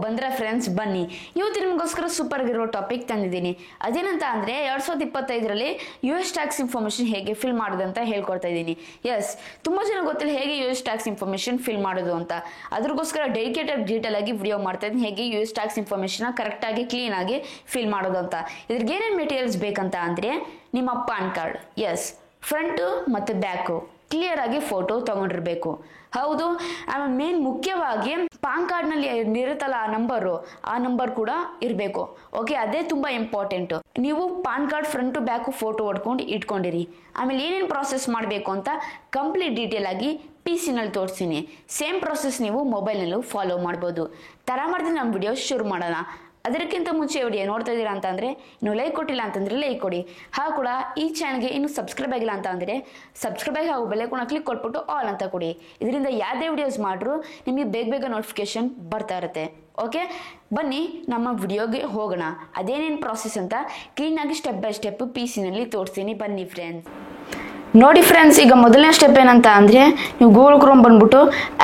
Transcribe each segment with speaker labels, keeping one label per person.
Speaker 1: ಬಂದ್ರೆ ಫ್ರೆಂಡ್ಸ್ ಬನ್ನಿ ಇವತ್ತು ನಿಮಗೋಸ್ಕರ ಸೂಪರ್ ಆಗಿರೋ ಟಾಪಿಕ್ ತಂದಿದ್ದೀನಿ. ಅದೇನಂತ ಅಂದರೆ 2025ರಲ್ಲಿ US ಟ್ಯಾಕ್ಸ್ ಇನ್ಫಾರ್ಮೇಷನ್ ಹೇಗೆ ಫಿಲ್ ಮಾಡೋದು ಅಂತ ಹೇಳ್ಕೊಡ್ತಾ ಇದ್ದೀನಿ. ಎಸ್, ತುಂಬ ಜನ ಗೊತ್ತಿಲ್ಲ ಹೇಗೆ US ಟ್ಯಾಕ್ಸ್ ಇನ್ಫಾರ್ಮೇಷನ್ ಫಿಲ್ ಮಾಡೋದು ಅಂತ. ಅದ್ರಗೋಸ್ಕರ ಡೆಡಿಕೇಟೆಡ್ ಡೀಟೇಲ್ ಆಗಿ ವಿಡಿಯೋ ಮಾಡ್ತಾ ಇದ್ದೀನಿ ಹೇಗೆ US ಟ್ಯಾಕ್ಸ್ ಇನ್ಫಾರ್ಮೇಷನ್ನ ಕರೆಕ್ಟಾಗಿ ಕ್ಲೀನಾಗಿ ಫಿಲ್ ಮಾಡೋದು ಅಂತ. ಇದ್ರಿಗೆ ಏನೇನು ಮೆಟೀರಿಯಲ್ಸ್ ಬೇಕಂತ ಅಂದರೆ ನಿಮ್ಮ ಪಾನ್ ಕಾರ್ಡ್, ಎಸ್, ಫ್ರಂಟು ಮತ್ತು ಬ್ಯಾಕು ಕ್ಲಿಯರ್ ಆಗಿ ಫೋಟೋ ತಗೊಂಡಿರ್ಬೇಕು. ಹೌದು, ಆಮೇಲೆ ಮೇನ್ ಮುಖ್ಯವಾಗಿ ಪಾನ್ ಕಾರ್ಡ್ನಲ್ಲಿ ಇರುತ್ತಲ್ಲ ಆ ನಂಬರ್ ಕೂಡ ಇರಬೇಕು. ಓಕೆ, ಅದೇ ತುಂಬ ಇಂಪಾರ್ಟೆಂಟು. ನೀವು PAN card front back photo ಹೊಡ್ಕೊಂಡು ಇಟ್ಕೊಂಡಿರಿ. ಆಮೇಲೆ ಏನೇನು ಪ್ರಾಸೆಸ್ ಮಾಡಬೇಕು ಅಂತ ಕಂಪ್ಲೀಟ್ ಡೀಟೇಲ್ ಆಗಿ PC ನಲ್ಲಿ ತೋರಿಸ್ತೀನಿ. ಸೇಮ್ ಪ್ರಾಸೆಸ್ ನೀವು ಮೊಬೈಲ್ನಲ್ಲೂ ಫಾಲೋ ಮಾಡ್ಬೋದು. ತರ ಮಾಡ್ತೀನಿ ನಮ್ಮ ವಿಡಿಯೋ ಶುರು ಮಾಡೋಣ. ಅದಕ್ಕಿಂತ ಮುಂಚೆ ವಿಡಿಯೋ ನೋಡ್ತಾ ಇದ್ದೀರಾ ಅಂತಂದರೆ ಇನ್ನು ಲೈಕ್ ಕೊಟ್ಟಿಲ್ಲ ಅಂತಂದರೆ ಲೈಕ್ ಕೊಡಿ. ಹಾಗೂ ಕೂಡ ಈ ಚಾನಲ್ಗೆ ಇನ್ನೂ ಸಬ್ಸ್ಕ್ರೈಬ್ ಆಗಿಲ್ಲ ಅಂತ ಅಂದರೆ ಸಬ್ಸ್ಕ್ರೈಬ್ ಆಗಿ ಹಾಗೂ ಬೆಲೆ ಕೂಡ ಕ್ಲಿಕ್ ಕೊಟ್ಬಿಟ್ಟು ಆಲ್ ಅಂತ ಕೊಡಿ. ಇದರಿಂದ ಯಾವುದೇ ವಿಡಿಯೋಸ್ ಮಾಡ್ರೂ ನಿಮಗೆ ಬೇಗ ನೋಟಿಫಿಕೇಶನ್ ಬರ್ತಾ ಇರುತ್ತೆ. ಓಕೆ, ಬನ್ನಿ ನಮ್ಮ ವಿಡಿಯೋಗೆ ಹೋಗೋಣ. ಅದೇನೇನು ಪ್ರಾಸೆಸ್ ಅಂತ ಕ್ಲೀನಾಗಿ ಸ್ಟೆಪ್ ಬೈ ಸ್ಟೆಪ್ PC ನಲ್ಲಿ ತೋರಿಸ್ತೀನಿ. ಬನ್ನಿ ಫ್ರೆಂಡ್ಸ್. ನೋಡಿ ಫ್ರೆಂಡ್ಸ್, ಈಗ ಮೊದಲನೇ ಸ್ಟೆಪ್ ಏನಂತ ಅಂದರೆ ನೀವು ಗೂಗಲ್ ಕ್ರೋಮ್ ಬಂದ್ಬಿಟ್ಟು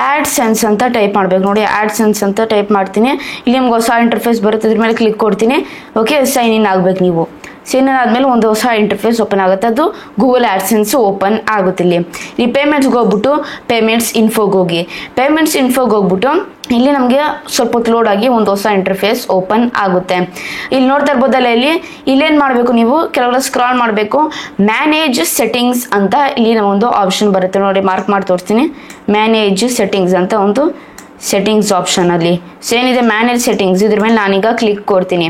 Speaker 1: AdSense ಅಂತ ಟೈಪ್ ಮಾಡಬೇಕು. ನೋಡಿ, AdSense ಅಂತ ಟೈಪ್ ಮಾಡ್ತೀನಿ. ಇಲ್ಲಿ ನಿಮ್ಗೆ ಹೊಸ ಇಂಟರ್ಫೇಸ್ ಬರುತ್ತೆ, ಇದ್ರ ಮೇಲೆ ಕ್ಲಿಕ್ ಕೊಡ್ತೀನಿ. ಓಕೆ, ಸೈನ್ ಇನ್ ಆಗಬೇಕು. ನೀವು ಸೈನ್ ಇನ್ ಆದಮೇಲೆ ಒಂದು ಹೊಸ ಇಂಟರ್ಫೇಸ್ ಓಪನ್ ಆಗುತ್ತೆ, ಅದು ಗೂಗಲ್ AdSense ಓಪನ್ ಆಗುತ್ತೆ. ಇಲ್ಲಿ ಪೇಮೆಂಟ್ಸ್ಗೆ ಹೋಗ್ಬಿಟ್ಟು ಪೇಮೆಂಟ್ಸ್ ಇನ್ಫೋಗೆ ಹೋಗಿ. ಪೇಮೆಂಟ್ಸ್ ಇನ್ಫೋಗೆ ಹೋಗ್ಬಿಟ್ಟು ಇಲ್ಲಿ ನಮಗೆ ಸ್ವಲ್ಪ ಹೊತ್ತು ಲೋಡ್ ಆಗಿ ಒಂದು ಹೊಸ ಇಂಟರ್ಫೇಸ್ ಓಪನ್ ಆಗುತ್ತೆ. ಇಲ್ಲಿ ನೋಡ್ತಾ ಇರ್ಬೋದಲ್ಲ, ಇಲ್ಲೇನು ಮಾಡಬೇಕು, ನೀವು ಕೆಲವೆಲ್ಲ ಸ್ಕ್ರಾಲ್ ಮಾಡಬೇಕು. ಮ್ಯಾನೇಜ್ ಸೆಟ್ಟಿಂಗ್ಸ್ ಅಂತ ಇಲ್ಲಿ ಒಂದು ಆಪ್ಷನ್ ಬರುತ್ತೆ. ನೋಡಿ, ಮಾರ್ಕ್ ಮಾಡಿ ತೋರಿಸ್ತೀನಿ. ಮ್ಯಾನೇಜ್ ಸೆಟ್ಟಿಂಗ್ಸ್ ಅಂತ ಒಂದು ಸೆಟ್ಟಿಂಗ್ಸ್ ಆಪ್ಷನಲ್ಲಿ ಏನಿದೆ ಮ್ಯಾನೇಜ್ ಸೆಟ್ಟಿಂಗ್ಸ್, ಇದ್ರ ಮೇಲೆ ನಾನೀಗ ಕ್ಲಿಕ್ ಕೊಡ್ತೀನಿ.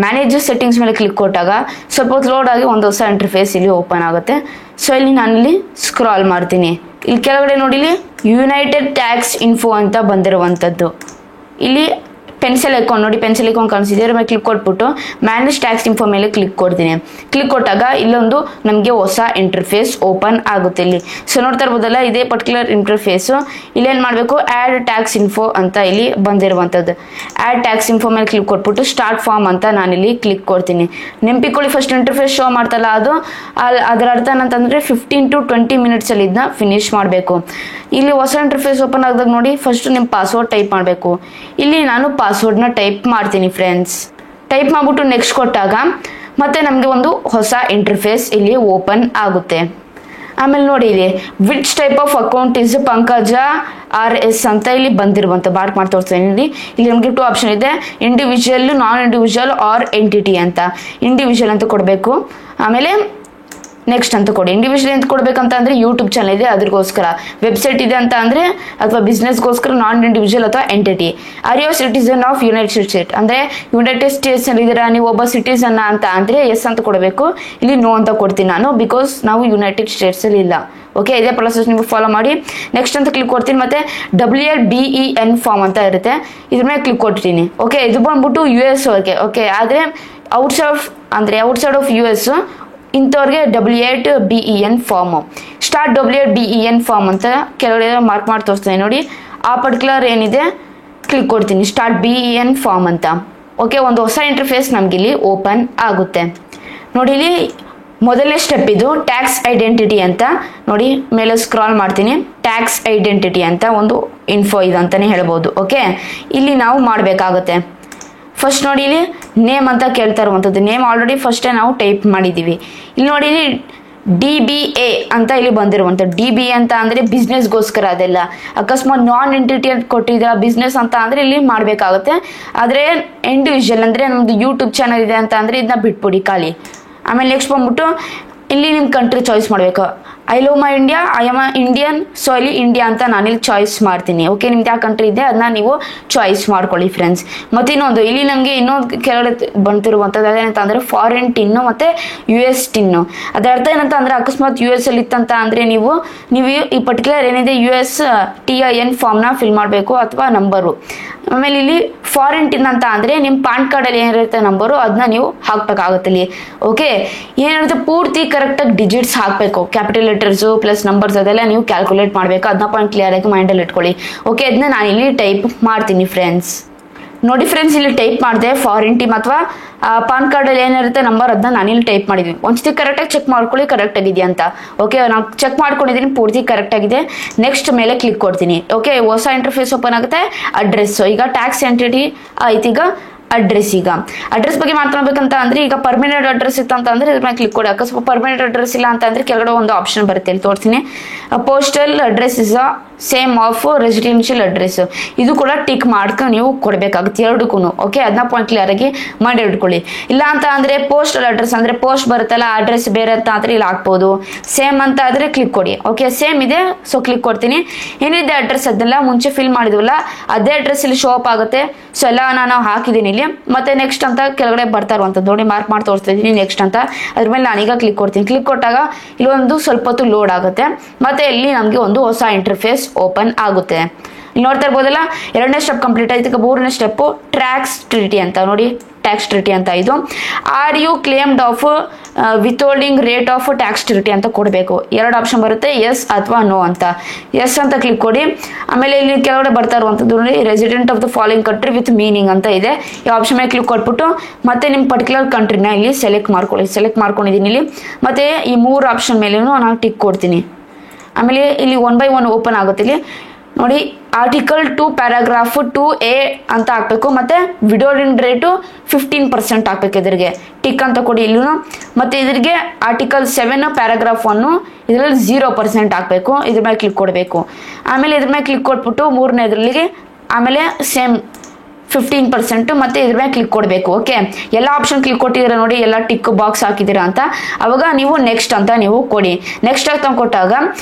Speaker 1: ಮ್ಯಾನೇಜ್ ಸೆಟ್ಟಿಂಗ್ಸ್ ಮೇಲೆ ಕ್ಲಿಕ್ ಕೊಟ್ಟಾಗ ಸ್ವಲ್ಪ ಹೊತ್ತು ಲೋಡ್ ಆಗಿ ಒಂದು ಹೊಸ ಇಂಟರ್ಫೇಸ್ ಇಲ್ಲಿ ಓಪನ್ ಆಗುತ್ತೆ. ಸೊ ಇಲ್ಲಿ ನಾನಿಲ್ಲಿ ಸ್ಕ್ರಾಲ್ ಮಾಡ್ತೀನಿ. ಇಲ್ಲಿ ಕೆಳಗಡೆ ನೋಡಿ, ಇಲ್ಲಿ ಯುನೈಟೆಡ್ ಟ್ಯಾಕ್ಸ್ ಇನ್ಫೋ ಅಂತ ಬಂದಿರುವಂಥದ್ದು. ಇಲ್ಲಿ ಪೆನ್ಸಿಲ್ ಐಕಾನ್ ನೋಡಿ, ಪೆನ್ಸಿಲ್ ಐಕಾನ್ ಕಾಣಿಸಿದೆ, ಅದ್ರ ಮೇಲೆ ಕ್ಲಿಕ್ ಕೊಟ್ಬಿಟ್ಟು ಮ್ಯಾನೇಜ್ ಟ್ಯಾಕ್ಸ್ ಇನ್ಫೋ ಮೇಲೆ ಕ್ಲಿಕ್ ಕೊಡ್ತೀನಿ. ಕ್ಲಿಕ್ ಕೊಟ್ಟಾಗ ಇಲ್ಲೊಂದು ನಮಗೆ ಹೊಸ ಇಂಟರ್ಫೇಸ್ ಓಪನ್ ಆಗುತ್ತೆ. ಇಲ್ಲಿ ಸೊ ನೋಡ್ತಾ ಇರ್ಬೋದಲ್ಲ, ಇದೇ ಪರ್ಟಿಕ್ಯುಲರ್ ಇಂಟರ್ಫೇಸು. ಇಲ್ಲೇನು ಮಾಡಬೇಕು, ಆ್ಯಡ್ ಟ್ಯಾಕ್ಸ್ ಇನ್ಫೋ ಅಂತ ಇಲ್ಲಿ ಬಂದಿರುವಂಥದ್ದು. ಆ್ಯಡ್ ಟ್ಯಾಕ್ಸ್ ಇನ್ಫೋ ಮೇಲೆ ಕ್ಲಿಕ್ ಕೊಟ್ಬಿಟ್ಟು ಸ್ಟಾರ್ಟ್ ಫಾರ್ಮ್ ಅಂತ ನಾನಿಲ್ಲಿ ಕ್ಲಿಕ್ ಕೊಡ್ತೀನಿ. ನೆನಪಿಕೊಳ್ಳಿ, ಫಸ್ಟ್ ಇಂಟರ್ಫೇಸ್ ಶೋ ಮಾಡ್ತಲ್ಲ ಅದು, ಅದರ ಅರ್ಥ ಏನಂತಂದರೆ 15 to 20 ಮಿನಿಟ್ಸಲ್ಲಿ ಇದನ್ನ ಫಿನಿಶ್ ಮಾಡಬೇಕು. ಇಲ್ಲಿ ಹೊಸ ಇಂಟರ್ಫೇಸ್ ಓಪನ್ ಆದಾಗ ನೋಡಿ, ಫಸ್ಟ್ ನಿಮ್ಮ ಪಾಸ್ವರ್ಡ್ ಟೈಪ್ ಮಾಡಬೇಕು. ಇಲ್ಲಿ ನಾನು ಪಾಸ್ವರ್ಡ್ನ ಟೈಪ್ ಮಾಡ್ತೀನಿ ಫ್ರೆಂಡ್ಸ್. ಟೈಪ್ ಮಾಡಿಬಿಟ್ಟು ನೆಕ್ಸ್ಟ್ ಕೊಟ್ಟಾಗ ಮತ್ತೆ ನಮಗೆ ಒಂದು ಹೊಸ ಇಂಟರ್ಫೇಸ್ ಇಲ್ಲಿ ಓಪನ್ ಆಗುತ್ತೆ. ಆಮೇಲೆ ನೋಡಿ, ಇಲ್ಲಿ which type of account is Pankaja RS ಅಂತ ಇಲ್ಲಿ ಬಂದಿರುವಂಥ ಮಾರ್ಕ್ ಮಾಡಿ ತೋರಿಸ್ತೀನಿ. ಇಲ್ಲಿ ನಮಗೆ 2 ಆಪ್ಷನ್ ಇದೆ, ಇಂಡಿವಿಜುವಲ್, ನಾನ್ ಇಂಡಿವಿಜುವಲ್ ಆರ್ ಎಂಟಿಟಿ ಅಂತ. ಇಂಡಿವಿಜುವಲ್ ಅಂತ ಕೊಡಬೇಕು, ಆಮೇಲೆ ನೆಕ್ಸ್ಟ್ ಅಂತ ಕೊಡಿ. ಇಂಡಿವಿಜುವಲ್ ಅಂತ ಕೊಡ್ಬೇಕಂತ ಅಂದರೆ ಯೂಟ್ಯೂಬ್ ಚಾನಲ್ ಇದೆ, ಅದ್ರಗೋಸ್ಕರ. ವೆಬ್ಸೈಟ್ ಇದೆ ಅಂತ ಅಂದರೆ ಅಥವಾ ಬಿಸ್ನೆಸ್ಗೋಸ್ಕರ ನಾನ್ ಇಂಡಿವಿಜುವಲ್ ಅಥವಾ entity. Are you citizen of United States ಅಂದರೆ ಯುನೈಟೆಡ್ ಸ್ಟೇಟ್ಸ್ನಲ್ಲಿ ಇದ್ದೀರಾ ನೀವು ಒಬ್ಬ ಸಿಟಿಸನ್ ಅಂತ ಅಂದರೆ ಎಸ್ ಅಂತ ಕೊಡಬೇಕು. ಇಲ್ಲಿ ನೋ ಅಂತ ಕೊಡ್ತೀನಿ ನಾನು, ಬಿಕಾಸ್ ನಾವು ಯುನೈಟೆಡ್ ಸ್ಟೇಟ್ಸಲ್ಲಿ ಇಲ್ಲ. ಓಕೆ, ಇದೇ ಪ್ರೊಸೆಸ್ ನೀವು ಫಾಲೋ ಮಾಡಿ. ನೆಕ್ಸ್ಟ್ ಅಂತ ಕ್ಲಿಕ್ ಕೊಡ್ತೀನಿ. ಮತ್ತೆ WLBEN ಫಾರ್ಮ್ ಅಂತ ಇರುತ್ತೆ, ಇದ್ರ ಮೇಲೆ ಕ್ಲಿಕ್ ಕೊಡ್ತೀನಿ. ಓಕೆ, ಇದು ಬಂದ್ಬಿಟ್ಟು US ಅವ್ರಿಗೆ. ಓಕೆ, ಆದರೆ ಔಟ್ಸೈಡ್ ಆಫ್ US ಇಂಥವ್ರಿಗೆ W8BEN farm. Start W8BEN form ಅಂತ ಕೆಲವಡೆ ಮಾರ್ಕ್ ಮಾಡಿ ತೋರಿಸ್ತೀನಿ. ನೋಡಿ, ಆ ಪರ್ಟಿಕ್ಯುಲರ್ ಏನಿದೆ ಕ್ಲಿಕ್ ಕೊಡ್ತೀನಿ, ಸ್ಟಾರ್ಟ್ BEN ಫಾರ್ಮ್ ಅಂತ. ಓಕೆ, ಒಂದು ಹೊಸ ಇಂಟರ್ಫೇಸ್ ನಮಗಿಲ್ಲಿ ಓಪನ್ ಆಗುತ್ತೆ. ನೋಡಿ, ಇಲ್ಲಿ ಮೊದಲನೇ ಸ್ಟೆಪ್ ಇದು ಟ್ಯಾಕ್ಸ್ ಐಡೆಂಟಿಟಿ ಅಂತ. ನೋಡಿ, ಮೇಲೆ ಸ್ಕ್ರಾಲ್ ಮಾಡ್ತೀನಿ. ಟ್ಯಾಕ್ಸ್ ಐಡೆಂಟಿಟಿ ಅಂತ ಒಂದು ಇನ್ಫೋ ಇದೆ ಅಂತಲೇ ಹೇಳ್ಬೋದು. ಓಕೆ, ಇಲ್ಲಿ ನಾವು ಮಾಡಬೇಕಾಗುತ್ತೆ. ಫಸ್ಟ್ ನೋಡಿ, ಇಲ್ಲಿ ನೇಮ್ ಅಂತ ಕೇಳ್ತಾ ಇರುವಂಥದ್ದು. ನೇಮ್ ಆಲ್ರೆಡಿ ಫಸ್ಟೇ ನಾವು ಟೈಪ್ ಮಾಡಿದ್ದೀವಿ. ಇಲ್ಲಿ ನೋಡಿ, ಇಲ್ಲಿ DBA ಅಂತ ಇಲ್ಲಿ ಬಂದಿರುವಂಥದ್ದು. DBA ಅಂತ ಅಂದರೆ ಬಿಸ್ನೆಸ್ಗೋಸ್ಕರ. ಅದೆಲ್ಲ ಅಕಸ್ಮಾತ್ ನಾನ್ ಎಂಟಿಟಿ ಅಂತ ಕೊಟ್ಟಿದ್ದೀರಾ ಬಿಸ್ನೆಸ್ ಅಂತ ಅಂದರೆ ಇಲ್ಲಿ ಮಾಡಬೇಕಾಗುತ್ತೆ. ಆದರೆ ಇಂಡಿವಿಜುವಲ್ ಅಂದರೆ ನಮ್ಮದು ಯೂಟ್ಯೂಬ್ ಚಾನಲ್ ಇದೆ ಅಂತ ಅಂದರೆ ಇದನ್ನ ಬಿಟ್ಬಿಡಿ ಖಾಲಿ. ಆಮೇಲೆ ನೆಕ್ಸ್ಟ್ ಬಂದ್ಬಿಟ್ಟು ಇಲ್ಲಿ ನಿಮ್ಮ ಕಂಟ್ರಿ ಚಾಯ್ಸ್ ಮಾಡಬೇಕು. I love my India, I am Indian, so ಇಲ್ಲಿ ಇಂಡಿಯಾ ಅಂತ ನಾನಿಲ್ಲಿ ಚಾಯ್ಸ್ ಮಾಡ್ತೀನಿ. ಓಕೆ, ನಿಮ್ದು ಯಾವ ಕಂಟ್ರಿ ಇದೆ ಅದನ್ನ ನೀವು ಚಾಯ್ಸ್ ಮಾಡ್ಕೊಳ್ಳಿ ಫ್ರೆಂಡ್ಸ್. ಮತ್ತು ಇನ್ನೊಂದು ಇಲ್ಲಿ ನಮಗೆ ಇನ್ನೊಂದು ಕೆಳಗಡೆ ಬಂತಿರುವಂಥದ್ದು ಅದೇನಂತ ಅಂದರೆ ಫಾರಿನ್ ಟಿನ್ನು ಮತ್ತು US ಟಿನ್ನು. ಅದರ ಅರ್ಥ ಏನಂತ ಅಂದರೆ ಅಕಸ್ಮಾತ್ US ಅಲ್ಲಿ ಇತ್ತಂತ ಅಂದರೆ ನೀವು ಈ ಪರ್ಟಿಕ್ಯುಲರ್ ಏನಿದೆ US TIN ಫಾರ್ಮ್ನ ಫಿಲ್ ಮಾಡಬೇಕು ಅಥವಾ ನಂಬರು. ಆಮೇಲೆ ಇಲ್ಲಿ ಫಾರಿನ್ ಟಿನ್ ಅಂತ ಅಂದರೆ ನಿಮ್ಮ ಪಾನ್ ಕಾರ್ಡಲ್ಲಿ ಏನಿರುತ್ತೆ ನಂಬರು ಅದನ್ನ ನೀವು ಹಾಕಬೇಕಾಗುತ್ತೆ ಇಲ್ಲಿ. ಓಕೆ, ಏನಿರುತ್ತೆ ಪೂರ್ತಿ ಕರೆಕ್ಟಾಗಿ ಡಿಜಿಟ್ಸ್ ಹಾಕಬೇಕು, ಕ್ಯಾಪಿಟಲ್ ಲೆಟರ್ಸು ಪ್ಲಸ್ ನಂಬರ್ಸ್ ಅದೆಲ್ಲ ನೀವು ಕ್ಯಾಲ್ಕುಲೇಟ್ ಮಾಡಬೇಕು. ಅದನ್ನ ಪಾಯಿಂಟ್ ಕ್ಲಿಯರ್ ಆಗಿ ಮೈಂಡಲ್ಲಿ ಇಟ್ಕೊಳ್ಳಿ. ಓಕೆ, ಅದನ್ನ ನಾನು ಇಲ್ಲಿ ಟೈಪ್ ಮಾಡ್ತೀನಿ ಫ್ರೆಂಡ್ಸ್. ನೋಡಿ ಫ್ರೆಂಡ್ಸ್, ಇಲ್ಲಿ ಟೈಪ್ ಮಾಡಿದೆ ಫಾರಿನ್ ಟೀಮ್ ಅಥವಾ ಪಾನ್ ಕಾರ್ಡಲ್ಲಿ ಏನಿರುತ್ತೆ ನಂಬರ್, ಅದನ್ನ ನಾನಿಲ್ಲಿ ಟೈಪ್ ಮಾಡಿದ್ದೀನಿ. ಒಂದ್ಸತಿ ಕರೆಕ್ಟಾಗಿ ಚೆಕ್ ಮಾಡ್ಕೊಳ್ಳಿ ಕರೆಕ್ಟ್ ಆಗಿದೆಯಾ ಅಂತ. ಓಕೆ, ನಾನು ಚೆಕ್ ಮಾಡ್ಕೊಂಡಿದ್ದೀನಿ, ಪೂರ್ತಿ ಕರೆಕ್ಟ್ ಆಗಿದೆ. ನೆಕ್ಸ್ಟ್ ಮೇಲೆ ಕ್ಲಿಕ್ ಕೊಡ್ತೀನಿ. ಓಕೆ, ಹೊಸ ಇಂಟರ್ಫೇಸ್ ಓಪನ್ ಆಗುತ್ತೆ. ಅಡ್ರೆಸ್, ಈಗ ಟ್ಯಾಕ್ಸ್ ಎಂಟಿಟಿ ಆಯ್ತು. ಈಗ ಅಡ್ರೆಸ್, ಈಗ ಅಡ್ರೆಸ್ ಬಗ್ಗೆ ಮಾತಾಡ್ಬೇಕಂತ ಅಂದ್ರೆ ಈಗ ಪರ್ಮನೆಂಟ್ ಅಡ್ರೆಸ್ ಇತ್ತು ಅಂತ ಅಂದ್ರೆ ಇದ್ರ ಮೇಲೆ ಕ್ಲಿಕ್ ಕೊಡಿ. ಅಕಸ್ಮಾತ್ ಪರ್ಮನೆಂಟ್ ಅಡ್ರೆಸ್ ಇಲ್ಲ ಅಂತ ಅಂದ್ರೆ ಕೆಳಗಡೆ ಒಂದು ಆಪ್ಷನ್ ಬರುತ್ತೆ, ಇಲ್ಲಿ ತೋರಿಸ್ತೀನಿ. Postal address is a same of residential address. ಇದು ಕೂಡ ಟಿಕ್ ಮಾಡ್ಕೊಂಡು ನೀವು ಕೊಡಬೇಕಾಗುತ್ತೆ ಎರಡಕ್ಕೂ. ಓಕೆ, ಅದನ್ನ ಪಾಯಿಂಟ್ ಕ್ಲಿಯರ್ ಆಗಿ ಮಾಡಿ ಇಟ್ಕೊಳ್ಳಿ. ಇಲ್ಲ ಅಂತ ಅಂದ್ರೆ ಪೋಸ್ಟಲ್ ಅಡ್ರೆಸ್ ಅಂದ್ರೆ ಪೋಸ್ಟ್ ಬರುತ್ತಲ್ಲ, ಅಡ್ರೆಸ್ ಬೇರೆ ಅಂತ ಅಂದ್ರೆ ಇಲ್ಲಿ ಹಾಕ್ಬೋದು. ಸೇಮ್ ಅಂತ ಆದ್ರೆ ಕ್ಲಿಕ್ ಕೊಡಿ. ಓಕೆ, ಸೇಮ್ ಇದೆ, ಸೊ ಕ್ಲಿಕ್ ಕೊಡ್ತೀನಿ. ಏನಿದೆ ಅಡ್ರೆಸ್ ಅದನ್ನೆಲ್ಲ ಮುಂಚೆ ಫಿಲ್ ಮಾಡಿದ್ವಲ್ಲ ಅದೇ ಅಡ್ರೆಸ್ ಇಲ್ಲಿ ಶೋ ಅಪ್ ಆಗುತ್ತೆ. ಸೊ ಎಲ್ಲ ನಾನು ಹಾಕಿದ್ದೀನಿ ಇಲ್ಲಿ. ಮತ್ತೆ ನೆಕ್ಸ್ಟ್ ಅಂತ ಕೆಳಗಡೆ ಬರ್ತಾ ಇರುವಂತದ್ದು ನೋಡಿ, ಮಾರ್ಕ್ ಮಾಡಿ ತೋರಿಸ್ತಾ ಇದ್ದೀನಿ ನೆಕ್ಸ್ಟ್ ಅಂತ. ಅದ್ರ ಮೇಲೆ ನಾನೀಗ ಕ್ಲಿಕ್ ಕೊಡ್ತೀನಿ. ಕ್ಲಿಕ್ ಕೊಟ್ಟಾಗ ಇಲ್ಲಿ ಒಂದು ಸ್ವಲ್ಪ ಹೊತ್ತು ಲೋಡ್ ಆಗುತ್ತೆ. ಮತ್ತೆ ಇಲ್ಲಿ ನಮಗೆ ಒಂದು ಹೊಸ ಇಂಟರ್ಫೇಸ್ ಓಪನ್ ಆಗುತ್ತೆ. ಇಲ್ಲಿ ನೋಡ್ತಾ ಇರ್ಬೋದಲ್ಲ, ಎರಡನೇ ಸ್ಟೆಪ್ ಕಂಪ್ಲೀಟ್ ಆಯ್ತು. ಈಗ ಮೂರನೇ ಸ್ಟೆಪ್ ಟ್ಯಾಕ್ಸ್ ಟ್ರಿಟಿ ಅಂತ ನೋಡಿ, ಟ್ಯಾಕ್ಸ್ ಟ್ರಿಟಿ ಅಂತ. ಇದು are you claimed of withholding rate of tax treaty ಅಂತ ಕೊಡಬೇಕು. ಎರಡು ಆಪ್ಷನ್ ಬರುತ್ತೆ, ಎಸ್ ಅಥವಾ ನೋ ಅಂತ. ಎಸ್ ಅಂತ ಕ್ಲಿಕ್ ಕೊಡಿ. ಆಮೇಲೆ ಇಲ್ಲಿ ಕೆಳಗಡೆ ಬರ್ತಾ ಇರುವಂತದ್ದು ನೋಡಿ, resident of the following country with meaning ಅಂತ ಇದೆ. ಈ ಆಪ್ಷನ್ ಮೇಲೆ ಕ್ಲಿಕ್ ಕೊಟ್ಬಿಟ್ಟು ಮತ್ತೆ ನಿಮ್ಮ ಪರ್ಟಿಕ್ಯುಲರ್ ಕಂಟ್ರಿನ ಇಲ್ಲಿ ಸೆಲೆಕ್ಟ್ ಮಾಡ್ಕೊಳ್ಳಿ. ಸೆಲೆಕ್ಟ್ ಮಾಡ್ಕೊಂಡಿದ್ದೀನಿ ಇಲ್ಲಿ. ಮತ್ತೆ ಈ ಮೂರು ಆಪ್ಷನ್ ಮೇಲೂ ನಾನು ಟಿಕ್ ಕೊಡ್ತೀನಿ. ಆಮೇಲೆ ಇಲ್ಲಿ 1 by 1 ಓಪನ್ ಆಗುತ್ತೆ. ಇಲ್ಲಿ ನೋಡಿ, ಆರ್ಟಿಕಲ್ 2 ಪ್ಯಾರಾಗ್ರಾಫ್ 2A ಅಂತ ಹಾಕ್ಬೇಕು. ಮತ್ತೆ ವಿಡೋಲಿನ್ ರೇಟು 15% ಹಾಕ್ಬೇಕು. ಇದ್ರಿಗೆ ಟಿಕ್ ಅಂತ ಕೊಡಿ ಇಲ್ಲೂ. ಮತ್ತೆ ಇದ್ರಿಗೆ ಆರ್ಟಿಕಲ್ 7 ಪ್ಯಾರಾಗ್ರಾಫ್ 1 ಇದರಲ್ಲಿ 0% ಹಾಕ್ಬೇಕು. ಇದ್ರ ಮೇಲೆ ಕ್ಲಿಕ್ ಕೊಡಬೇಕು. ಆಮೇಲೆ ಇದ್ರ ಮೇಲೆ ಕ್ಲಿಕ್ ಕೊಟ್ಬಿಟ್ಟು ಮೂರನೇದ್ರಲ್ಲಿಗೆ ಆಮೇಲೆ ಸೇಮ್ 15% ಮತ್ತೆ ಇದ್ರ ಮೇಲೆ ಕ್ಲಿಕ್ ಕೊಡಬೇಕು. ಓಕೆ, ಎಲ್ಲ ಆಪ್ಷನ್ ಕ್ಲಿಕ್ ಕೊಟ್ಟಿದ್ದೀರಾ ನೋಡಿ, ಎಲ್ಲ ಟಿಕ್ ಬಾಕ್ಸ್ ಹಾಕಿದ್ದೀರಾ ಅಂತ. ಅವಾಗ ನೀವು ನೆಕ್ಸ್ಟ್ ಅಂತ ನೀವು ಕೊಡಿ. ನೆಕ್ಸ್ಟ್ ಅಂತ ಕೊಟ್ಟಾಗ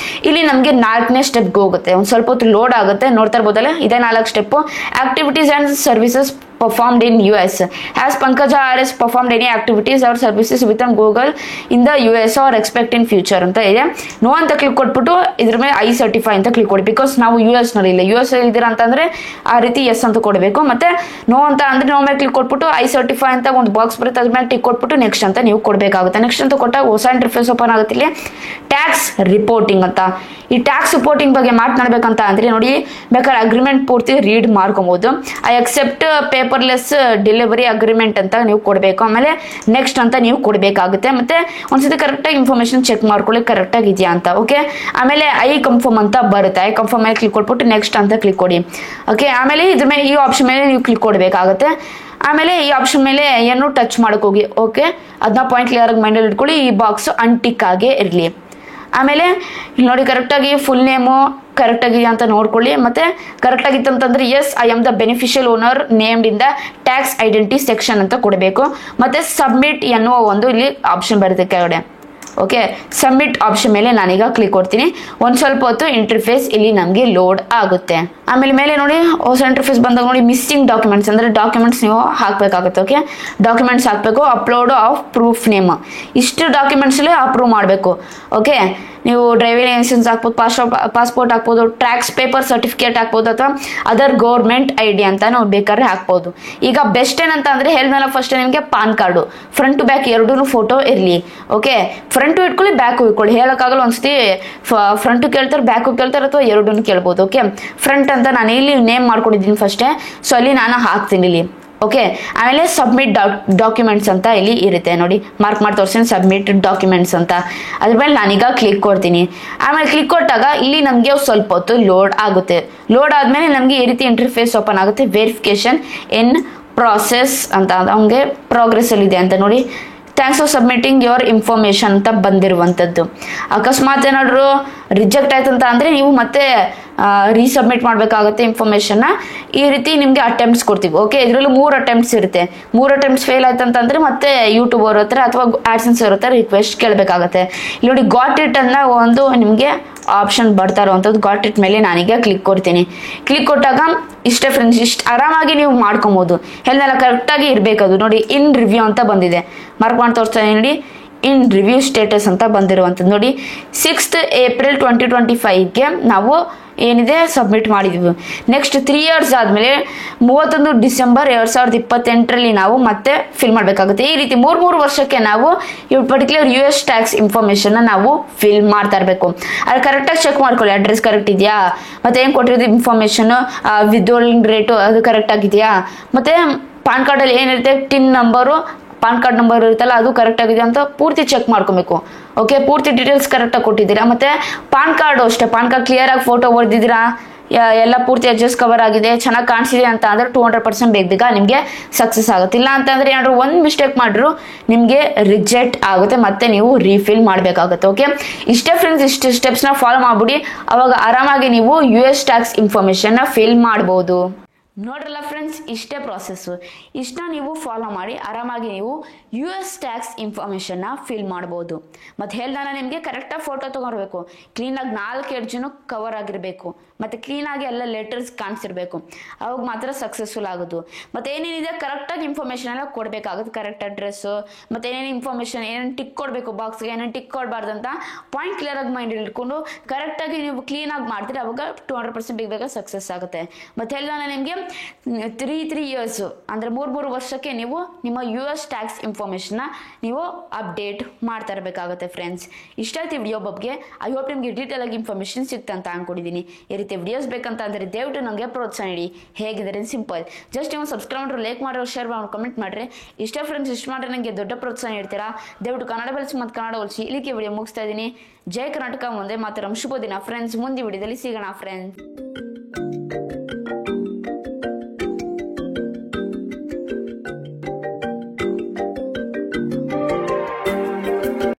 Speaker 1: ಇಲ್ಲಿ ನಮಗೆ 4ನೇ ಸ್ಟೆಪ್ಗೆ ಹೋಗುತ್ತೆ. ಒಂದು ಸ್ವಲ್ಪ ಹೊತ್ತು ಲೋಡ್ ಆಗುತ್ತೆ. ನೋಡ್ತಾ ಇರ್ಬೋದಲ್ಲ, ಇದೇ 4 step. Activities and services performed in US. Has Pankaja RS performed any activities or services within Google in the US or expect in future ಅಂತ ಇದೆ. ನೋ ಅಂತ ಕ್ಲಿಕ್ ಕೊಟ್ಬಿಟ್ಟು ಇದ್ರ ಮೇಲೆ ಐ ಸರ್ಟಿಫೈ ಅಂತ ಕ್ಲಿಕ್ ಕೊಡಿ. ಬಿಕಾಸ್ ನಾವು US ನಲ್ಲಿ ಇಲ್ಲ, US ಇದ್ದೀರಾ ಅಂತಂದ್ರೆ ಆ ರೀತಿ ಎಸ್ ಅಂತ ಕೊಡಬೇಕು. ಮತ್ತೆ ನೋ ಅಂತ ಅಂದ್ರೆ ನೋ ಮೇಲೆ ಕ್ಲಿಕ್ ಕೊಟ್ಬಿಟ್ಟು ಐ ಸರ್ಟಿಫೈ ಅಂತ ಒಂದು ಬಾಕ್ಸ್ ಬರುತ್ತೆ, ಅದ್ರ ಮೇಲೆ ಟಿಕ್ ಕೊಟ್ಬಿಟ್ಟು ನೆಕ್ಸ್ಟ್ ಅಂತ ನೀವು ಕೊಡಬೇಕಾಗುತ್ತೆ. ನೆಕ್ಸ್ಟ್ ಅಂತ ಕೊಟ್ಟಾಗ ಹೊಸ ಇಂಟರ್ಫೇಸ್ ಓಪನ್ ಆಗುತ್ತೆ. ಇಲ್ಲಿ ಟ್ಯಾಕ್ಸ್ ರಿಪೋರ್ಟಿಂಗ್ ಅಂತ. ಈ ಟ್ಯಾಕ್ಸ್ ರಿಪೋರ್ಟಿಂಗ್ ಬಗ್ಗೆ ಮಾತನಾಡ್ಬೇಕಂತ ಅಂದ್ರೆ ನೋಡಿ, ಬೇಕಾದ್ರೆ ಅಗ್ರಿಮೆಂಟ್ ಪೂರ್ತಿ ರೀಡ್ ಮಾಡ್ಕೊಬಹುದು. I accept paperless delivery agreement ಅಂತ ನೀವು ಕೊಡಬೇಕು. ಆಮೇಲೆ ನೆಕ್ಸ್ಟ್ ಅಂತ ನೀವು ಕೊಡಬೇಕಾಗುತ್ತೆ. ಮತ್ತೆ ಒಂದ್ಸತಿ ಕರೆಕ್ಟಾಗಿ ಇನ್ಫಾರ್ಮೇಶನ್ ಚೆಕ್ ಮಾಡ್ಕೊಳ್ಳಿ ಕರೆಕ್ಟಾಗಿ ಇದೆಯಾ ಅಂತ. ಓಕೆ, ಆಮೇಲೆ ಐ ಕನ್ಫರ್ಮ್ ಅಂತ ಬರುತ್ತೆ. ಐ ಕನ್ಫರ್ಮ್ ಮೇಲೆ ಕ್ಲಿಕ್ ಕೊಟ್ಬಿಟ್ಟು ನೆಕ್ಸ್ಟ್ ಅಂತ ಕ್ಲಿಕ್ ಕೊಡಿ. ಓಕೆ, ಆಮೇಲೆ ಇದ್ರ ಮೇಲೆ ಈ ಆಪ್ಷನ್ ಮೇಲೆ ನೀವು ಕ್ಲಿಕ್ ಕೊಡಬೇಕಾಗುತ್ತೆ. ಆಮೇಲೆ ಈ ಆಪ್ಷನ್ ಮೇಲೆ ಏನು ಟಚ್ ಮಾಡಕ್ ಹೋಗಿ. ಓಕೆ, ಅದನ್ನ ಪಾಯಿಂಟ್ ಕ್ಲಿಯರ್ ಆಗಿ ಮೈಂಡಲ್ಲಿ ಇಟ್ಕೊಳ್ಳಿ. ಈ ಬಾಕ್ಸ್ ಅನ್ಟಿಕ್ ಆಗೇ ಇರಲಿ. ಆಮೇಲೆ ಇಲ್ಲಿ ನೋಡಿ, ಕರೆಕ್ಟಾಗಿ ಫುಲ್ ನೇಮು ಕರೆಕ್ಟ್ ಆಗಿದೆ ಅಂತ ನೋಡ್ಕೊಳ್ಳಿ. ಮತ್ತೆ ಕರೆಕ್ಟ್ ಆಗಿತ್ತು ಅಂತಂದ್ರೆ yes I am the beneficial owner named in the tax identity section ಅಂತ ಕೊಡಬೇಕು. ಮತ್ತೆ ಸಬ್ಮಿಟ್ ಎನ್ನುವ ಒಂದು ಇಲ್ಲಿ ಆಪ್ಷನ್ ಬರುತ್ತೆ ಕೆಳಗಡೆ. ಓಕೆ, ಸಬ್ಮಿಟ್ ಆಪ್ಷನ್ ಮೇಲೆ ನಾನೀಗ ಕ್ಲಿಕ್ ಕೊಡ್ತೀನಿ. ಒಂದು ಸ್ವಲ್ಪ ಹೊತ್ತು ಇಂಟರ್ಫೇಸ್ ಇಲ್ಲಿ ನಮಗೆ ಲೋಡ್ ಆಗುತ್ತೆ. ಆಮೇಲೆ ಮೇಲೆ ನೋಡಿ, ಹೊಸ ಇಂಟರ್ಫೇಸ್ ಬಂದಾಗ ನೋಡಿ, ಮಿಸ್ಸಿಂಗ್ ಡಾಕ್ಯುಮೆಂಟ್ಸ್ ಅಂದ್ರೆ ಡಾಕ್ಯುಮೆಂಟ್ಸ್ ನೀವು ಹಾಕ್ಬೇಕಾಗುತ್ತೆ. ಓಕೆ, ಡಾಕ್ಯುಮೆಂಟ್ಸ್ ಹಾಕಬೇಕು. ಅಪ್ಲೋಡ್ ಆಫ್ ಪ್ರೂಫ್ ನೇಮ್, ಇಷ್ಟು ಡಾಕ್ಯುಮೆಂಟ್ಸಲ್ಲಿ ಅಪ್ರೂವ್ ಮಾಡಬೇಕು. ಓಕೆ, ನೀವು ಡ್ರೈವಿಂಗ್ ಲೈಸೆನ್ಸ್ ಹಾಕ್ಬೋದು, ಪಾಸ್ಪೋರ್ಟ್ ಹಾಕ್ಬೋದು, ಟ್ಯಾಕ್ಸ್ ಪೇಪರ್ ಸರ್ಟಿಫಿಕೇಟ್ ಹಾಕ್ಬೋದು, ಅಥವಾ ಅದರ್ ಗೌರ್ಮೆಂಟ್ ಐಡಿ ಅಂತ ನಾವು ಬೇಕಾದ್ರೆ ಹಾಕ್ಬೋದು. ಈಗ ಬೆಸ್ಟ್ ಏನಂತ ಅಂದ್ರೆ ಹೇಳಿದ್ನಲ್ಲ, ಫಸ್ಟ್ ನಿಮಗೆ PAN card front to back ಎರಡೂ ಫೋಟೋ ಇರಲಿ. ಓಕೆ, ಫ್ರಂಟು ಇಟ್ಕೊಳ್ಳಿ, ಬ್ಯಾಕು ಇಟ್ಕೊಳ್ಳಿ. ಹೇಳೋಕ್ಕಾಗಲ್ಲ, ಒಂದ್ಸತಿ ಫ್ರಂಟು ಕೇಳ್ತಾರೆ, ಬ್ಯಾಕು ಕೇಳ್ತಾರೆ, ಅಥವಾ ಎರಡೂ ಕೇಳ್ಬೋದು. ಓಕೆ, ಫ್ರಂಟ್ ಅಂತ ನಾನು ಇಲ್ಲಿ ನೇಮ್ ಮಾಡ್ಕೊಂಡಿದ್ದೀನಿ ಫಸ್ಟೇ, ಸೊ ಅಲ್ಲಿ ನಾನು ಹಾಕ್ತೀನಿ ಇಲ್ಲಿ. ಓಕೆ, ಆಮೇಲೆ ಸಬ್ಮಿಟ್ ಡಾಕ್ಯುಮೆಂಟ್ಸ್ ಅಂತ ಇಲ್ಲಿ ಇರುತ್ತೆ ನೋಡಿ, ಮಾರ್ಕ್ ಮಾಡಿ ತೋರಿಸ್ತೀನಿ ಸಬ್ಮಿಟ್ ಡಾಕ್ಯುಮೆಂಟ್ಸ್ ಅಂತ. ಅದ್ರ ಮೇಲೆ ನಾನೀಗ ಕ್ಲಿಕ್ ಕೊಡ್ತೀನಿ. ಆಮೇಲೆ ಕ್ಲಿಕ್ ಕೊಟ್ಟಾಗ ಇಲ್ಲಿ ನಮಗೆ ಸ್ವಲ್ಪ ಹೊತ್ತು ಲೋಡ್ ಆಗುತ್ತೆ. ಲೋಡ್ ಆದಮೇಲೆ ನಮಗೆ ಈ ರೀತಿ ಇಂಟರ್ಫೇಸ್ ಓಪನ್ ಆಗುತ್ತೆ. ವೆರಿಫಿಕೇಶನ್ ಇನ್ ಪ್ರಾಸೆಸ್ ಅಂತ ಹಂಗೆ ಪ್ರೋಗ್ರೆಸ್ ಅಲ್ಲಿ ಇದೆ ಅಂತ ನೋಡಿ. Thanks for submitting your information ಅಂತ ಬಂದಿರುವಂಥದ್ದು. ಅಕಸ್ಮಾತ್ ಏನಾದರೂ ರಿಜೆಕ್ಟ್ ಆಯ್ತು ಅಂತ ಅಂದರೆ ನೀವು ಮತ್ತೆ ರೀಸಬ್ಮಿಟ್ ಮಾಡಬೇಕಾಗುತ್ತೆ ಇನ್ಫಾರ್ಮೇಷನ್ನ. ಈ ರೀತಿ ನಿಮಗೆ ಅಟೆಂಪ್ಟ್ಸ್ ಕೊಡ್ತೀವಿ. ಓಕೆ, ಇದರಲ್ಲಿ 3 ಅಟೆಂಪ್ಟ್ಸ್ ಇರುತ್ತೆ. 3 ಅಟೆಂಪ್ಟ್ಸ್ ಫೇಲ್ ಆಯ್ತು ಅಂತಂದರೆ ಮತ್ತೆ ಯೂಟ್ಯೂಬ್ ಅವ್ರ ಹತ್ರ ಅಥವಾ ಆಡ್ಸೆನ್ಸ್ ಅವ್ರ ಹತ್ರ ರಿಕ್ವೆಸ್ಟ್ ಕೇಳಬೇಕಾಗತ್ತೆ. ಇಲ್ಲಿ ನೋಡಿ, ಗಾಟ್ ಇಟ್ ಅನ್ನೋ ಒಂದು ನಿಮಗೆ ಆಪ್ಷನ್ ಬರ್ತಾ ಇರುವಂಥದ್ದು. ಗಾಟ್ ಇಟ್ ಮೇಲೆ ನಾನೀಗ ಕ್ಲಿಕ್ ಕೊಡ್ತೀನಿ. ಕ್ಲಿಕ್ ಕೊಟ್ಟಾಗ ಇಷ್ಟೇ ಫ್ರೆಂಡ್ಸ್, ಇಷ್ಟು ಆರಾಮಾಗಿ ನೀವು ಮಾಡ್ಕೊಬೋದು. ಎಲ್ಲ ಕರೆಕ್ಟಾಗಿ ಇರಬೇಕದು ನೋಡಿ. ಇನ್ ರಿವ್ಯೂ ಅಂತ ಬಂದಿದೆ, ಮಾರ್ಕ್ ಮಾಡಿ ತೋರಿಸ್ತಾ ನೋಡಿ. ಇನ್ ರಿವ್ಯೂ ಸ್ಟೇಟಸ್ ಅಂತ ಬಂದಿರುವಂಥದ್ದು ನೋಡಿ. 6th April 2025ಗೆ ನಾವು ಏನಿದೆ ಸಬ್ಮಿಟ್ ಮಾಡಿದ್ವಿ. ನೆಕ್ಸ್ಟ್ 3 years ಆದಮೇಲೆ 31 December 2028ರಲ್ಲಿ ನಾವು ಮತ್ತೆ ಫಿಲ್ ಮಾಡಬೇಕಾಗುತ್ತೆ. ಈ ರೀತಿ 3 ವರ್ಷಕ್ಕೆ ನಾವು ಈ ಪರ್ಟಿಕ್ಯುಲರ್ US ಟ್ಯಾಕ್ಸ್ ಇನ್ಫಾರ್ಮೇಷನ್ನ ನಾವು ಫಿಲ್ ಮಾಡ್ತಾ ಇರಬೇಕು. ಅದು ಕರೆಕ್ಟಾಗಿ ಚೆಕ್ ಮಾಡ್ಕೊಳ್ಳಿ, ಅಡ್ರೆಸ್ ಕರೆಕ್ಟ್ ಇದೆಯಾ, ಮತ್ತೆ ಏನು ಕೊಟ್ಟಿರೋದು ಇನ್ಫಾರ್ಮೇಷನ್, ವಿತ್ಡ್ರಾಲಿಂಗ್ ರೇಟು ಅದು ಕರೆಕ್ಟ್ ಆಗಿದೆಯಾ, ಮತ್ತೆ ಪಾನ್ ಕಾರ್ಡಲ್ಲಿ ಏನಿರುತ್ತೆ tin number, PAN card number ಇರುತ್ತಲ್ಲ ಅದು ಕರೆಕ್ಟ್ ಆಗಿದೆ ಅಂತ ಪೂರ್ತಿ ಚೆಕ್ ಮಾಡ್ಕೊಬೇಕು. ಓಕೆ, ಪೂರ್ತಿ ಡೀಟೇಲ್ಸ್ ಕರೆಕ್ಟಾಗಿ ಕೊಟ್ಟಿದ್ದೀರಾ. ಮತ್ತೆ ಪಾನ್ ಕಾರ್ಡು ಅಷ್ಟೇ, ಪಾನ್ ಕಾರ್ಡ್ ಕ್ಲಿಯರ್ ಆಗಿ ಫೋಟೋ ಹೊಡೆದಿದ್ದೀರಾ, ಎಲ್ಲ ಪೂರ್ತಿ ಅಡ್ಜಸ್ಟ್ ಕವರ್ ಆಗಿದೆ, ಚೆನ್ನಾಗಿ ಕಾಣಿಸಿದೆ ಅಂತ ಅಂದ್ರೆ 200% ಬೇಗ ನಿಮಗೆ ಸಕ್ಸಸ್ ಆಗುತ್ತೆ. ಇಲ್ಲ ಅಂತಂದ್ರೆ ಏನಾದ್ರು ಒಂದು ಮಿಸ್ಟೇಕ್ ಮಾಡಿದ್ರು ನಿಮಗೆ ರಿಜೆಕ್ಟ್ ಆಗುತ್ತೆ, ಮತ್ತೆ ನೀವು ರೀಫಿಲ್ ಮಾಡಬೇಕಾಗುತ್ತೆ. ಓಕೆ, ಇಷ್ಟೇ ಫ್ರೆಂಡ್ಸ್, ಇಷ್ಟು ಸ್ಟೆಪ್ಸ್ನ ಫಾಲೋ ಮಾಡ್ಬಿಡಿ, ಅವಾಗ ಆರಾಮಾಗಿ ನೀವು US ಟ್ಯಾಕ್ಸ್ ಇನ್ಫಾರ್ಮೇಷನ್ನ ಫಿಲ್ ಮಾಡ್ಬೋದು. ನೋಡ್ರಲ್ಲ ಫ್ರೆಂಡ್ಸ್, ಇಷ್ಟೇ ಪ್ರಾಸೆಸ್ಸು. ಇಷ್ಟನ್ನ ನೀವು ಫಾಲೋ ಮಾಡಿ ಆರಾಮಾಗಿ ನೀವು US ಟ್ಯಾಕ್ಸ್ ಇನ್ಫಾರ್ಮೇಷನ್ನ ಫಿಲ್ ಮಾಡ್ಬೋದು. ಮತ್ತು ಹೇಳ್ದಾನ ನಿಮಗೆ ಕರೆಕ್ಟಾಗಿ ಫೋಟೋ ತೊಗೊಳ್ಬೇಕು, ಕ್ಲೀನಾಗಿ 4 ಎಡ್ಜನ್ನು ಕವರ್ ಆಗಿರಬೇಕು, ಮತ್ತು ಕ್ಲೀನಾಗಿ ಎಲ್ಲ ಲೆಟರ್ಸ್ ಕಾಣಿಸಿರ್ಬೇಕು, ಅವಾಗ ಮಾತ್ರ ಸಕ್ಸಸ್ಫುಲ್ ಆಗೋದು. ಮತ್ತು ಏನೇನಿದೆ ಕರೆಕ್ಟಾಗಿ ಇನ್ಫಾರ್ಮೇಷನ್ ಎಲ್ಲ ಕೊಡಬೇಕಾಗುತ್ತೆ, ಕರೆಕ್ಟ್ ಅಡ್ರೆಸ್ಸು, ಮತ್ತು ಏನೇನು ಇನ್ಫಾರ್ಮೇಷನ್, ಏನೇನು ಟಿಕ್ ಕೊಡಬೇಕು ಬಾಕ್ಸ್ಗೆ, ಏನೇನು ಟಿಕ್ ಕೊಡಬಾರ್ದು ಅಂತ ಪಾಯಿಂಟ್ ಕ್ಲಿಯರಾಗಿ ಮೈಂಡ್ ಇಟ್ಕೊಂಡು ಕರೆಕ್ಟಾಗಿ ನೀವು ಕ್ಲೀನಾಗಿ ಮಾಡ್ತೀರಿ, ಅವಾಗ 200% ಬೇಗ ಸಕ್ಸಸ್ ಆಗುತ್ತೆ. ಮತ್ತು ಹೇಳ್ದಾನ ನಿಮಗೆ 3 years ಅಂದರೆ 3 ವರ್ಷಕ್ಕೆ ನೀವು ನಿಮ್ಮ US ಟ್ಯಾಕ್ಸ್ ಇನ್ಫಾರ್ಮೇಷನ್ನ ನೀವು ಅಪ್ಡೇಟ್ ಮಾಡ್ತಾ ಇರಬೇಕಾಗುತ್ತೆ. ಫ್ರೆಂಡ್ಸ್, ಇಷ್ಟಾಯ್ತು ವಿಡಿಯೋ ಬಗ್ಗೆ. ಐ ಹೋಪ್ ನಿಮಗೆ ಡೀಟೇಲ್ ಆಗಿ ಇನ್ಫಾರ್ಮೇಷನ್ ಸಿಕ್ತ ಅಂತ ಅನ್ಕೊಂಡಿದ್ದೀನಿ. ಈ ರೀತಿ ವಿಡಿಯೋಸ್ ಬೇಕಂತ ಅಂದರೆ ದಯವಿಟ್ಟು ನನಗೆ ಪ್ರೋತ್ಸಾಹ ನೀಡಿ. ಹೇಗಿದ್ದಾರೆ ಸಿಂಪಲ್, ಜಸ್ಟ್ ನೀವು ಸಬ್ಸ್ಕ್ರೈಬ್ ಮಾಡಿರೋ, ಲೈಕ್ ಮಾಡಿರೋ, ಶೇರ್ ಮಾಡಿ, ಕಮೆಂಟ್ ಮಾಡಿರಿ. ಇಷ್ಟ ಫ್ರೆಂಡ್ಸ್, ಇಷ್ಟು ಮಾಡಿದ್ರೆ ನನಗೆ ದೊಡ್ಡ ಪ್ರೋತ್ಸಾಹ ನೀಡ್ತೀರಾ. ದಯವಿಟ್ಟು ಕನ್ನಡ ಬೆಳೆಸಿ ಮತ್ತು ಕನ್ನಡ ಉಳಿಸಿ. ಇಲ್ಲಿಗೆ ವಿಡಿಯೋ ಮುಗಿಸ್ತಾ ಇದ್ದೀನಿ. ಜೈ ಕರ್ನಾಟಕ, ಮುಂದೆ ಮಾತ್ರ ಶುಭ ದಿನ ಫ್ರೆಂಡ್ಸ್. ಮುಂದೆ ವಿಡಿಯೋದಲ್ಲಿ ಸಿಗೋಣ ಫ್ರೆಂಡ್ಸ್.